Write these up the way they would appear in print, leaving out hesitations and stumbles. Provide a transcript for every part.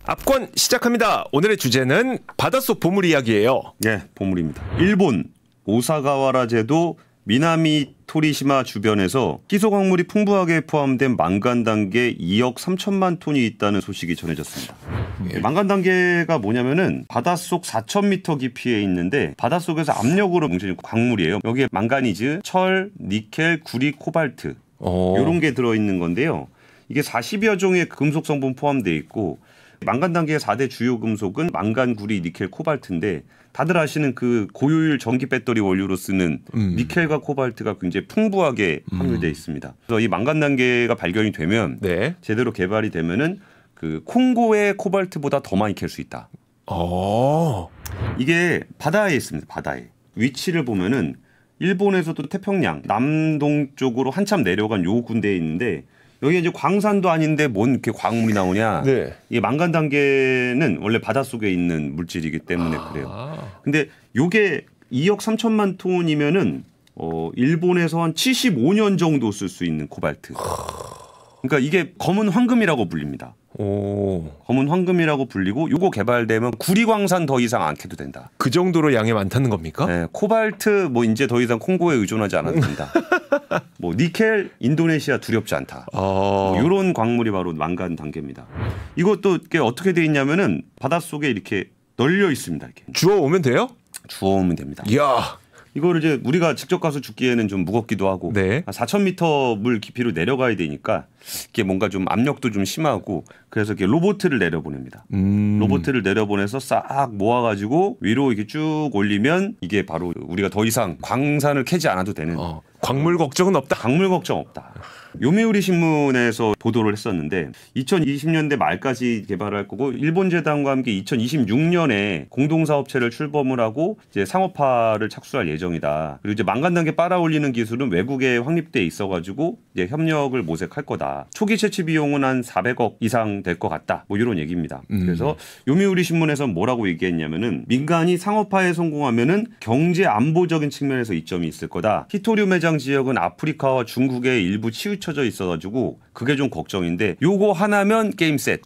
압권 시작합니다. 오늘의 주제는 바닷속 보물 이야기예요. 예, 보물입니다. 일본 오사가와라 제도 미나미 토리시마 주변에서 희소 광물이 풍부하게 포함된 망간 단계 2억 3천만 톤이 있다는 소식이 전해졌습니다. 망간 단계가 뭐냐면은 바닷속 4,000m 깊이에 있는데 바닷속에서 압력으로 뭉쳐진 광물이에요. 여기에 망가니즈, 철, 니켈, 구리, 코발트 이런 게 들어있는 건데요. 이게 40여 종의 금속 성분 포함되어 있고 망간 단계의 4대 주요 금속은 망간, 구리, 니켈, 코발트인데 다들 아시는 그 고효율 전기 배터리 원료로 쓰는 니켈과 코발트가 굉장히 풍부하게 함유되어 있습니다. 그래서 이 망간 단계가 발견이 되면 제대로 개발이 되면은 그 콩고의 코발트보다 더 많이 캘 수 있다. 이게 바다에 있습니다. 바다에. 위치를 보면은 일본에서도 태평양 남동쪽으로 한참 내려간 요 군데에 있는데 여기 이제 광산도 아닌데 뭔 이렇게 광물이 나오냐. 이 망간 단계는 원래 바닷속에 있는 물질이기 때문에 그래요. 근데 요게 2억 3천만 톤이면은 일본에서 한 75년 정도 쓸 수 있는 코발트. 그러니까 이게 검은 황금이라고 불립니다. 검은 황금이라고 불리고 요거 개발되면 구리광산 더 이상 안 캐도 된다. 그 정도로 양이 많다는 겁니까? 네, 코발트 뭐 이제 더 이상 콩고에 의존하지 않아도 된다. 뭐 니켈 인도네시아 두렵지 않다. 뭐 이런 광물이 바로 망간 단계입니다. 이것도 어떻게 돼 있냐면은 바닷속에 이렇게 널려 있습니다. 이렇게. 주워 오면 돼요? 주워 오면 됩니다. 이야. 이거를 이제 우리가 직접 가서 줍기에는 좀 무겁기도 하고 4,000m 물 깊이로 내려가야 되니까 이게 뭔가 좀 압력도 좀 심하고 그래서 이렇게 로봇을 내려보냅니다. 로봇을 내려보내서 싹 모아가지고 위로 이렇게 쭉 올리면 이게 바로 우리가 더 이상 광산을 캐지 않아도 되는. 광물 걱정은 없다. 광물 걱정 없다. 요미우리 신문에서 보도를 했었는데 2020년대 말까지 개발할 거고 일본 재단과 함께 2026년에 공동사업체를 출범을 하고 이제 상업화를 착수할 예정이다. 그리고 이제 망간 단계 빨아올리는 기술은 외국에 확립돼 있어가지고 이제 협력을 모색할 거다. 초기 채취 비용은 한 400억 이상 될 것 같다. 뭐 이런 얘기입니다. 그래서 요미우리 신문에서 뭐라고 얘기했냐면은 민간이 상업화에 성공하면은 경제 안보적인 측면에서 이점이 있을 거다. 히토류 매장 지역은 아프리카와 중국의 일부 치우쳐져 있어가지고 그게 좀 걱정인데 요거 하나면 게임 셋.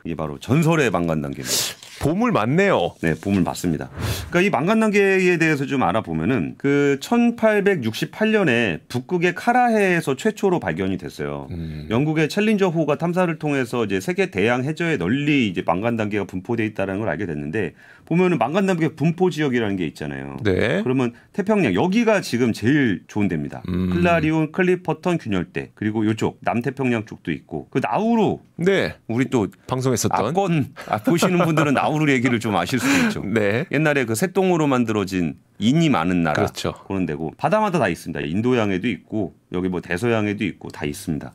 이게 바로 전설의 망간 단계입니다. 보물 많네요. 네, 보물 맞습니다. 그러니까 이 망간 단계에 대해서 좀 알아보면은 그 1868년에 북극의 카라해에서 최초로 발견이 됐어요. 영국의 챌린저호가 탐사를 통해서 이제 세계 대양 해저에 널리 이제 망간 단계가 분포돼 있다는 걸 알게 됐는데 보면은 망간 단계 분포 지역이라는 게 있잖아요. 그러면 태평양 여기가 지금 제일 좋은 데입니다. 클라리온, 클리퍼턴 균열대 그리고 이쪽 남태평양 쪽도 있고 그 나우루. 우리 또 방송했었던 압권 보시는 분들은 나우루 얘기를 좀 아실 수도 있죠. 옛날에 그 새똥으로 만들어진 인이 많은 나라 그런 데고 바다마다 다 있습니다. 인도양에도 있고 여기 뭐 대서양에도 있고 다 있습니다.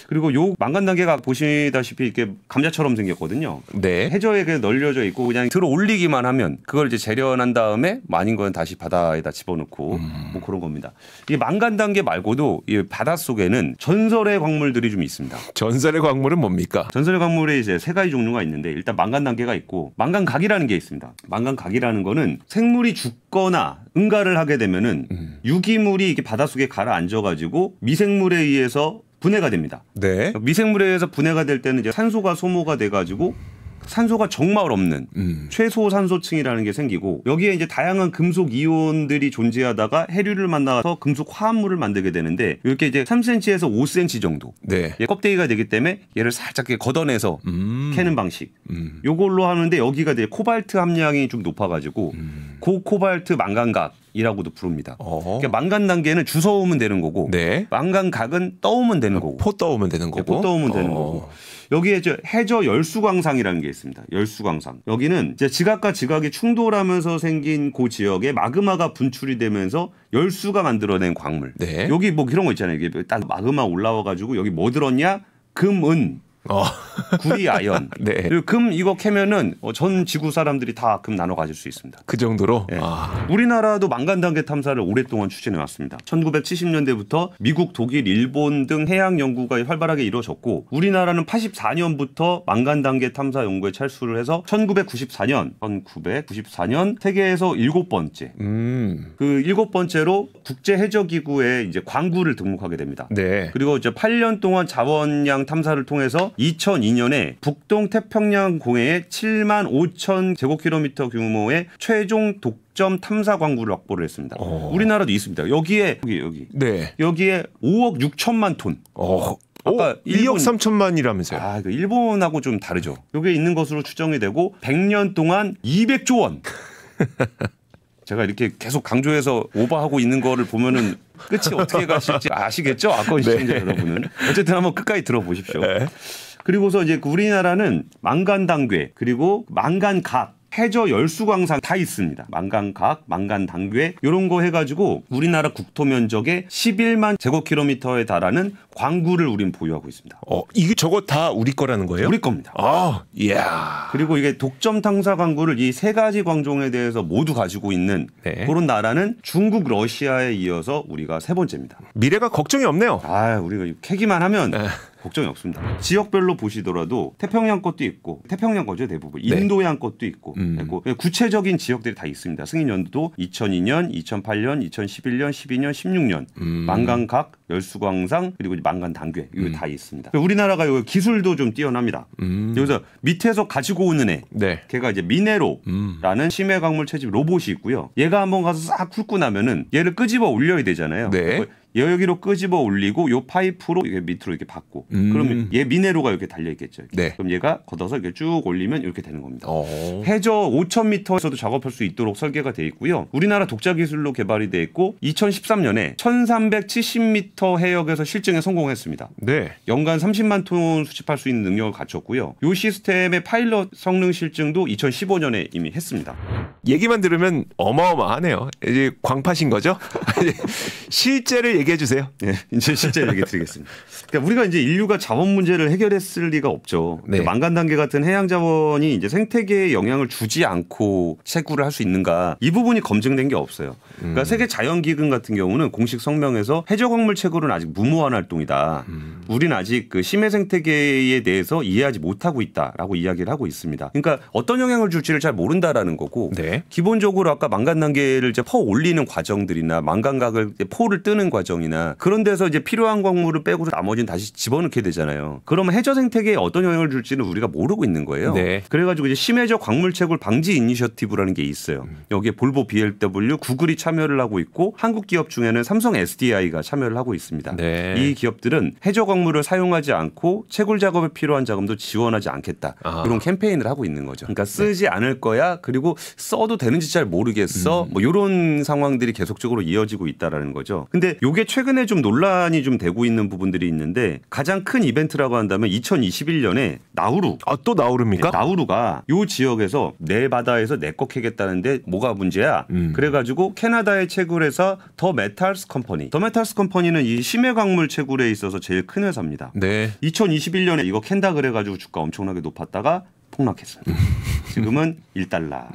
그리고 요 망간 단계가 보시다시피 이렇게 감자처럼 생겼거든요. 해저에 널려져 있고 그냥 들어 올리기만 하면 그걸 이제 재련한 다음에 아닌 건 다시 바다에다 집어넣고 뭐 그런 겁니다. 이 망간 단계 말고도 이 바닷속에는 전설의 광물들이 좀 있습니다. 전설의 광물은 뭡니까? 전설의 광물에 이제 세 가지 종류가 있는데 일단 망간 단계가 있고 망간각이라는 게 있습니다. 망간각이라는 거는 생물이 죽거나 응가를 하게 되면은 유기물이 이렇게 바닷속에 가라앉아가지고 미생물에 의해서 분해가 됩니다. 미생물에 의해서 분해가 될 때는 이제 산소가 소모가 돼가지고 산소가 정말 없는 최소산소층이라는 게 생기고 여기에 이제 다양한 금속 이온들이 존재하다가 해류를 만나서 금속 화합물을 만들게 되는데 이렇게 이제 3cm에서 5cm 정도 껍데기가 되기 때문에 얘를 살짝 걷어내서 캐는 방식 요걸로 하는데 여기가 이제 코발트 함량이 좀 높아가지고 고코발트 망간각이라고도 부릅니다. 그러니까 망간 단계는 주워오면 되는 거고 망간각은 떠오면 되는 거고 포 떠오면 되는 거고 포 떠오면 되는 거고 여기에 해저 열수광상이라는 게 있습니다. 열수광상. 여기는 이제 지각과 지각이 충돌하면서 생긴 그 지역에 마그마가 분출이 되면서 열수가 만들어낸 광물. 여기 뭐 이런 거 있잖아요. 이게 딱 마그마 올라와가지고 여기 뭐 들었냐? 금, 은. 구리, 아연. 그리고 금 이거 캐면은 전 지구 사람들이 다 금 나눠 가질 수 있습니다. 그 정도로? 우리나라도 망간 단계 탐사를 오랫동안 추진해 왔습니다. 1970년대부터 미국, 독일, 일본 등 해양 연구가 활발하게 이루어졌고 우리나라는 84년부터 망간 단계 탐사 연구에 철수를 해서 1994년 세계에서 7번째. 그 7번째로 국제 해저 기구에 이제 광구를 등록하게 됩니다. 그리고 이제 8년 동안 자원양 탐사를 통해서 그래서 2002년에 북동 태평양 공해에 7만 5천 제곱킬로미터 규모의 최종 독점 탐사 광구를 확보를 했습니다. 우리나라도 있습니다. 여기에 네. 여기에 5억 6천만 톤. 아까 2억 3천만이라면서요. 아, 일본하고 좀 다르죠. 여기에 있는 것으로 추정이 되고 100년 동안 200조 원. 제가 이렇게 계속 강조해서 오버하고 있는 거를 보면은 끝이 어떻게 가실지 아시겠죠? 아까 시청자 여러분은. 어쨌든 한번 끝까지 들어보십시오. 네. 그리고서 이제 우리나라는 망간당괴 그리고 망간각 해저 열수광산 다 있습니다. 망간각, 망간당괴 이런 거 해가지고 우리나라 국토 면적의 11만 제곱킬로미터에 달하는 광구를 우린 보유하고 있습니다. 이게 저거 다 우리 거라는 거예요? 우리 겁니다. 이야. 그리고 이게 독점 탐사 광구를 이 세 가지 광종에 대해서 모두 가지고 있는 네. 그런 나라는 중국, 러시아에 이어서 우리가 세 번째입니다. 미래가 걱정이 없네요. 우리가 캐기만 하면 걱정이 없습니다. 지역별로 보시더라도 태평양 것도 있고 태평양 거죠 대부분. 인도양 것도 있고 그리고 구체적인 지역들이 다 있습니다. 승인 연도도 2002년, 2008년, 2011년, 12년, 16년 망간각, 열수광상 그리고 망간당괴 이거 다 있습니다. 우리나라가 요 기술도 좀 뛰어납니다. 여기서 밑에서 가지고 오는 애, 걔가 이제 미네로라는 심해 광물 채집 로봇이 있고요. 얘가 한번 가서 싹 훑고 나면은 얘를 끄집어 올려야 되잖아요. 네. 여기로 끄집어 올리고 요 파이프로 이게 밑으로 이렇게 받고 그러면 얘 미네로가 이렇게 달려 있겠죠. 네. 그럼 얘가 걷어서 이렇게 쭉 올리면 이렇게 되는 겁니다. 해저 5,000m에서도 작업할 수 있도록 설계가 돼 있고요. 우리나라 독자 기술로 개발이 돼 있고 2013년에 1,370m 해역에서 실증에 성공했습니다. 네. 연간 30만 톤 수집할 수 있는 능력을 갖췄고요. 요 시스템의 파일럿 성능 실증도 2015년에 이미 했습니다. 얘기만 들으면 어마어마하네요. 이제 광파신 거죠? 실제를 얘기해 주세요. 네, 이제 실제 얘기 드리겠습니다. 그러니까 우리가 이제 인류가 자원 문제를 해결했을 리가 없죠. 네. 망간단계 같은 해양 자원이 이제 생태계에 영향을 주지 않고 채굴을 할 수 있는가 이 부분이 검증된 게 없어요. 그러니까 세계 자연기금 같은 경우는 공식 성명에서 해저광물 채굴은 아직 무모한 활동이다. 우리는 아직 그 심해 생태계에 대해서 이해하지 못하고 있다라고 이야기를 하고 있습니다. 그러니까 어떤 영향을 줄지를 잘 모른다라는 거고 네. 기본적으로 아까 망간단계를 이제 퍼 올리는 과정들이나 망간각을 포를 뜨는 과정이나 그런 데서 이제 필요한 광물을 빼고 나머지는 다시 집어넣게 되잖아요. 그러면 해저 생태계에 어떤 영향을 줄지는 우리가 모르고 있는 거예요. 네. 그래가지고 이제 심해저 광물 채굴 방지 이니셔티브라는 게 있어요. 여기에 볼보 BLW, 구글이 참여를 하고 있고 한국 기업 중에는 삼성 SDI가 참여를 하고 있습니다. 네. 이 기업들은 해저 광물을 사용하지 않고 채굴 작업에 필요한 자금도 지원하지 않겠다. 이런 캠페인을 하고 있는 거죠. 그러니까 쓰지 않을 거야. 그리고 써도 되는지 잘 모르겠어. 뭐 이런 상황들이 계속적으로 이어지고 있다라는 거죠. 근데 이게 최근에 좀 논란이 좀 되고 있는 부분들이 있는데 가장 큰 이벤트라고 한다면 2021년에 나우루. 또 나우루입니까? 네, 나우루가 이 지역에서 내 바다에서 내 거 캐겠다는데 뭐가 문제야? 그래가지고 캐나다의 채굴회사 더 메탈스 컴퍼니. 더 메탈스 컴퍼니는 이 심해 광물 채굴에 있어서 제일 큰 회사입니다. 네. 2021년에 이거 캔다 그래가지고 주가 엄청나게 높았다가 폭락했습니다. 지금은 1달러.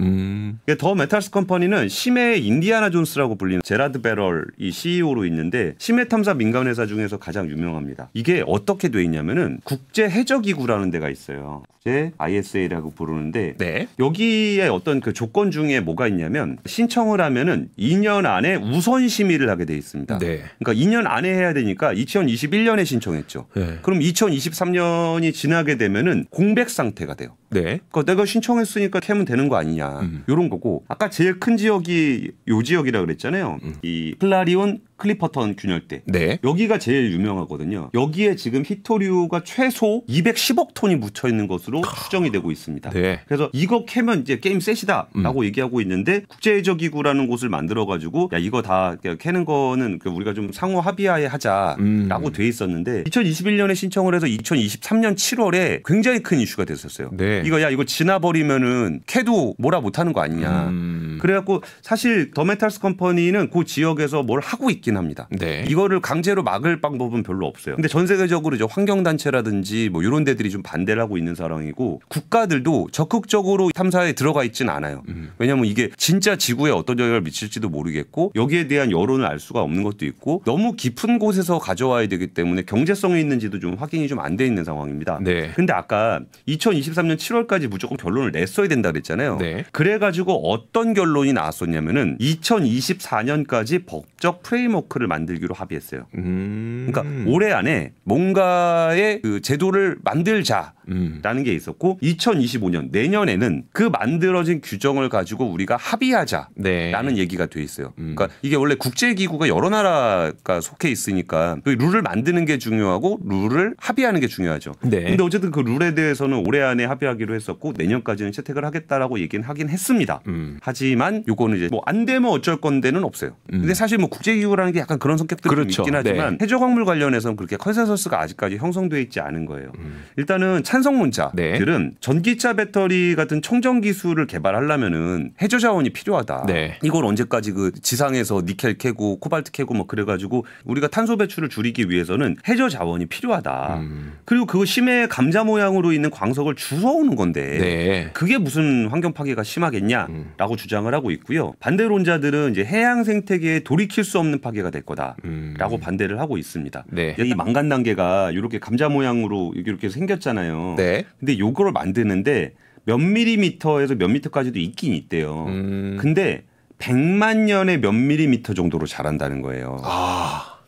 더 메탈스 컴퍼니는 심해 인디아나 존스라고 불리는 제라드 베럴이 CEO로 있는데 심해 탐사 민간 회사 중에서 가장 유명합니다. 이게 어떻게 돼 있냐면은 국제 해저 기구라는 데가 있어요. 국제 ISA라고 부르는데 네. 여기에 어떤 그 조건 중에 뭐가 있냐면 신청을 하면은 2년 안에 우선 심의를 하게 돼 있습니다. 네. 그러니까 2년 안에 해야 되니까 2021년에 신청했죠. 네. 그럼 2023년이 지나게 되면은 공백 상태가 돼요. 네. 그러니까 내가 신청했으니까 캐면 되는 거 아니냐. 이런 거고. 아까 제일 큰 지역이 요 지역이라 그랬잖아요. 이 클라리온 클리퍼턴 균열대. 네. 여기가 제일 유명하거든요. 여기에 지금 히토류가 최소 210억 톤이 묻혀 있는 것으로 추정이 되고 있습니다. 네. 그래서 이거 캐면 이제 게임 셋이다라고 얘기하고 있는데 국제해저기구라는 곳을 만들어가지고 야 이거 다 캐는 거는 우리가 좀 상호 합의하에 하자라고 돼 있었는데 2021년에 신청을 해서 2023년 7월에 굉장히 큰 이슈가 됐었어요. 네. 이거 지나버리면은 캐도 뭐라 못하는 거 아니냐. 그래갖고 사실 더 메탈스 컴퍼니는 그 지역에서 뭘 하고 있긴 합니다. 네. 이거를 강제로 막을 방법은 별로 없어요. 근데 전 세계적으로 이제 환경단체라든지 뭐 이런 데들이 좀 반대를 하고 있는 상황이고 국가들도 적극적으로 탐사에 들어가 있진 않아요. 왜냐하면 이게 진짜 지구에 어떤 영향을 미칠지도 모르겠고 여기에 대한 여론을 알 수가 없는 것도 있고 너무 깊은 곳에서 가져와야 되기 때문에 경제성이 있는지도 좀 확인이 좀 안 돼 있는 상황입니다. 네. 근데 아까 2023년 7월까지 무조건 결론을 냈어야 된다 그랬잖아요. 네. 그래가지고 어떤 결론이 나왔었냐면은 2024년까지 법적 프레임워크 프레임워크를 만들기로 합의했어요. 그러니까 올해 안에 뭔가의 그 제도를 만들자라는 게 있었고 2025년 내년에는 그 만들어진 규정을 가지고 우리가 합의하자라는 얘기가 돼 있어요. 그러니까 이게 원래 국제기구가 여러 나라가 속해 있으니까 그 룰을 만드는 게 중요하고 룰을 합의하는 게 중요하죠. 근데 어쨌든 그 룰에 대해서는 올해 안에 합의하기로 했었고 내년까지는 채택을 하겠다라고 얘기는 하긴 했습니다. 하지만 요거는 이제 뭐 안 되면 어쩔 건데는 없어요. 근데 사실 뭐 국제기구라는 게 약간 그런 성격들이 좀 있긴 하지만 해저광물 관련해서는 그렇게 컨센서스가 아직까지 형성돼 있지 않은 거예요. 일단은 찬성론자들은 전기차 배터리 같은 청정 기술을 개발하려면은 해저 자원이 필요하다. 이걸 언제까지 그 지상에서 니켈 캐고 코발트 캐고 뭐 그래가지고 우리가 탄소 배출을 줄이기 위해서는 해저 자원이 필요하다. 그리고 그거 심해 감자 모양으로 있는 광석을 주워오는 건데 그게 무슨 환경 파괴가 심하겠냐라고 주장을 하고 있고요. 반대론자들은 이제 해양 생태계에 돌이킬 수 없는 파괴가 될 거다라고 반대를 하고 있습니다. 이 망간 단계가 이렇게 감자 모양으로 이렇게 생겼잖아요. 근데 요거를 만드는데 몇 밀리미터에서 몇 미터까지도 있긴 있대요. 근데 100만 년에 몇 밀리미터 정도로 자란다는 거예요.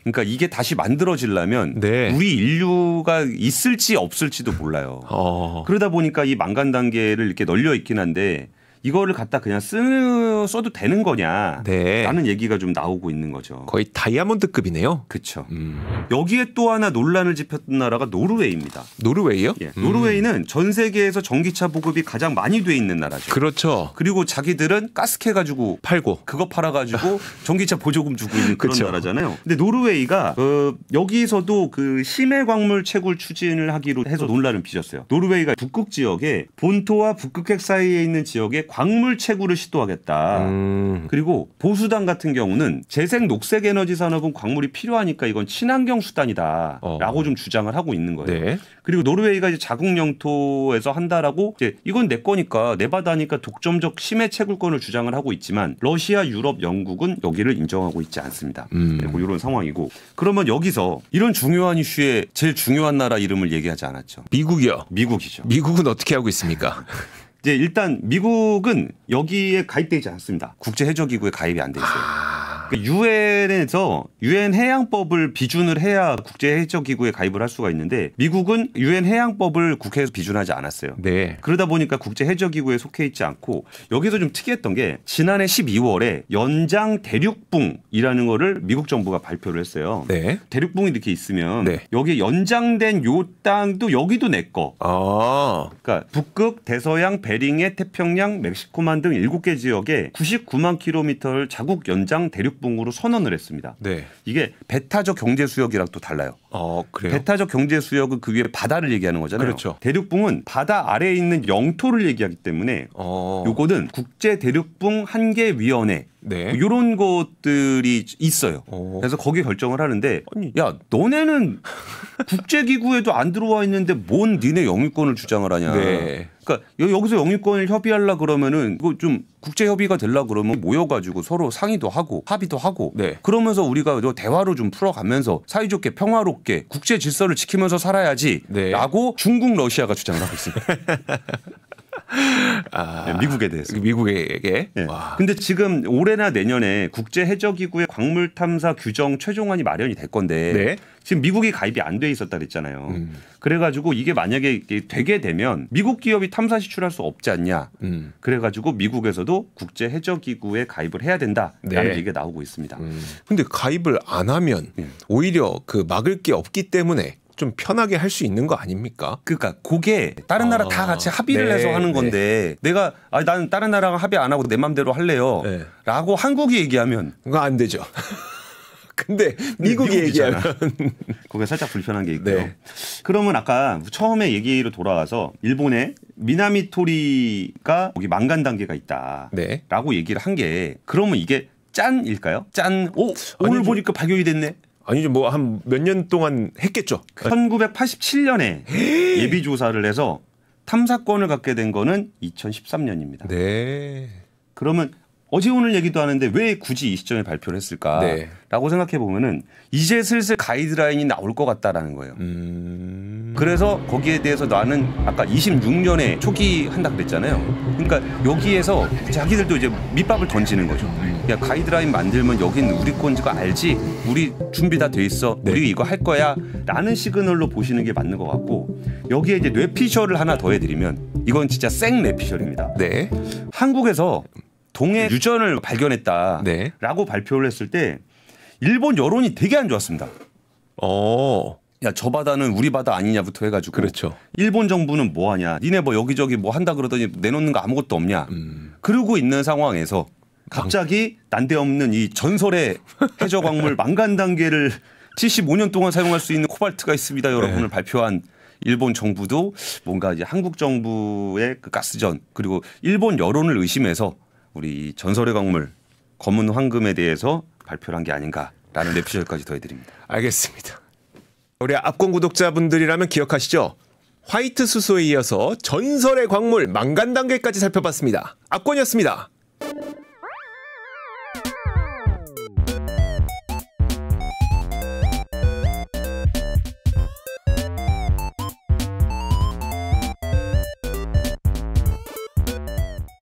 그러니까 이게 다시 만들어지려면 우리 인류가 있을지 없을지도 몰라요. 그러다 보니까 이 망간 단계를 이렇게 널려 있긴 한데 이거를 갖다 그냥 써도 되는 거냐 라는 얘기가 좀 나오고 있는 거죠. 거의 다이아몬드급이네요. 그렇죠. 여기에 또 하나 논란을 짚었던 나라가 노르웨이입니다. 노르웨이요? 노르웨이는 전 세계에서 전기차 보급이 가장 많이 돼 있는 나라죠. 그렇죠. 그리고 자기들은 가스캐 가지고 팔고 그거 팔아가지고 전기차 보조금 주고 있는 그런 나라잖아요. 근데 노르웨이가 여기서도 그 심해 광물 채굴 추진을 하기로 해서 논란을 빚었어요. 노르웨이가 북극 지역에 본토와 북극핵 사이에 있는 지역에 광물 채굴을 시도하겠다. 그리고 보수당 같은 경우는 재생 녹색 에너지 산업은 광물이 필요하니까 이건 친환경 수단이다라고 좀 주장을 하고 있는 거예요. 그리고 노르웨이가 이제 자국 영토에서 한다라고 이제 이건 내 거니까 내 바다니까 독점적 심해 채굴권을 주장을 하고 있지만 러시아, 유럽, 영국은 여기를 인정하고 있지 않습니다. 뭐 이런 상황이고 그러면 여기서 이런 중요한 이슈에 제일 중요한 나라 이름을 얘기하지 않았죠. 미국이요. 미국이죠. 미국은 어떻게 하고 있습니까? 이제 일단 미국은 여기에 가입되지 않습니다. 국제해저기구에 가입이 안 돼 있어요. 유엔에서 유엔 해양법을 비준을 해야 국제해저기구에 가입을 할 수가 있는데 미국은 유엔 해양법을 국회에서 비준하지 않았어요. 그러다 보니까 국제해저기구에 속해 있지 않고 여기서 좀 특이했던 게 지난해 12월에 연장 대륙붕이라는 거를 미국 정부가 발표를 했어요. 대륙붕이 이렇게 있으면 여기에 연장된 요 땅도 여기도 내 거. 그러니까 북극, 대서양, 베링해, 태평양, 멕시코만 등 7개 지역에 99만 킬로미터를 자국 연장 대륙붕으로 선언을 했습니다. 이게 배타적 경제 수역이랑 또 달라요. 그래요? 배타적 경제 수역은 그 위에 바다를 얘기하는 거잖아요. 대륙붕은 바다 아래에 있는 영토를 얘기하기 때문에 요거는 국제 대륙붕 한계 위원회 이런 것들이 있어요. 그래서 거기에 결정을 하는데 야 너네는 국제기구에도 안 들어와 있는데 뭔 니네 영유권을 주장을 하냐. 그러니까 여기서 영유권을 협의하려 그러면은 이거 좀 국제 협의가 되려 그러면 모여가지고 서로 상의도 하고 합의도 하고 그러면서 우리가 대화로 좀 풀어가면서 사이좋게 평화롭게 국제 질서를 지키면서 살아야지라고 중국 러시아가 주장을 하고 있습니다. 미국에 대해서. 미국에게. 근데 지금 올해나 내년에 국제해저기구의 광물 탐사 규정 최종안이 마련이 될 건데 지금 미국이 가입이 안 돼 있었다 그랬잖아요. 그래가지고 이게 만약에 되게 되면 미국 기업이 탐사 시출할 수 없지 않냐. 그래가지고 미국에서도 국제해저기구에 가입을 해야 된다라는 얘기가 나오고 있습니다. 근데 가입을 안 하면 오히려 그 막을 게 없기 때문에 좀 편하게 할 수 있는 거 아닙니까? 그러니까 그게 다른 나라 다 같이 합의를 해서 하는 건데 내가 나는 다른 나라가 합의 안 하고 내 맘대로 할래요 라고 한국이 얘기하면 그거 안 되죠. 근데 미국이 얘기하면 그게 살짝 불편한 게 있고요. 그러면 아까 처음에 얘기로 돌아와서 일본의 미나미토리가 여기 망간 단계가 있다라고 얘기를 한 게 그러면 이게 짠일까요? 짠. 오늘 보니까 발견이 됐네. 아니죠. 뭐 한 몇 년 동안 했겠죠. 1987년에 예비 조사를 해서 탐사권을 갖게 된 거는 2013년입니다. 그러면 어제 오늘 얘기도 하는데 왜 굳이 이 시점에 발표를 했을까라고 생각해 보면은 이제 슬슬 가이드라인이 나올 것 같다라는 거예요. 그래서 거기에 대해서 나는 아까 26년에 초기 한다 그랬잖아요. 그러니까 여기에서 자기들도 이제 밑밥을 던지는 거죠. 야, 가이드라인 만들면 여긴 우리 건지 알지? 우리 준비 다 돼 있어. 네. 우리 이거 할 거야. 라는 시그널로 보시는 게 맞는 것 같고, 여기에 이제 뇌피셜을 하나 더 해드리면 이건 진짜 생 뇌피셜입니다. 네. 한국에서 동해 유전을 발견했다라고 네. 발표를 했을 때 일본 여론이 되게 안 좋았습니다. 야, 저 바다는 우리 바다 아니냐부터 해가지고. 그렇죠. 일본 정부는 뭐 하냐. 니네 뭐 여기저기 뭐 한다 그러더니 내놓는 거 아무것도 없냐. 그러고 있는 상황에서 갑자기 난데없는 이 전설의 해저광물 망간 단계를 75년 동안 사용할 수 있는 코발트가 있습니다. 여러분을 발표한 일본 정부도 뭔가 이제 한국 정부의 그 가스전 그리고 일본 여론을 의심해서 우리 전설의 광물 검은 황금에 대해서 발표를 한 게 아닌가라는 뇌피셜까지 더해드립니다. 알겠습니다. 우리 압권 구독자분들이라면 기억하시죠? 화이트 수소에 이어서 전설의 광물 망간 단계까지 살펴봤습니다. 압권이었습니다.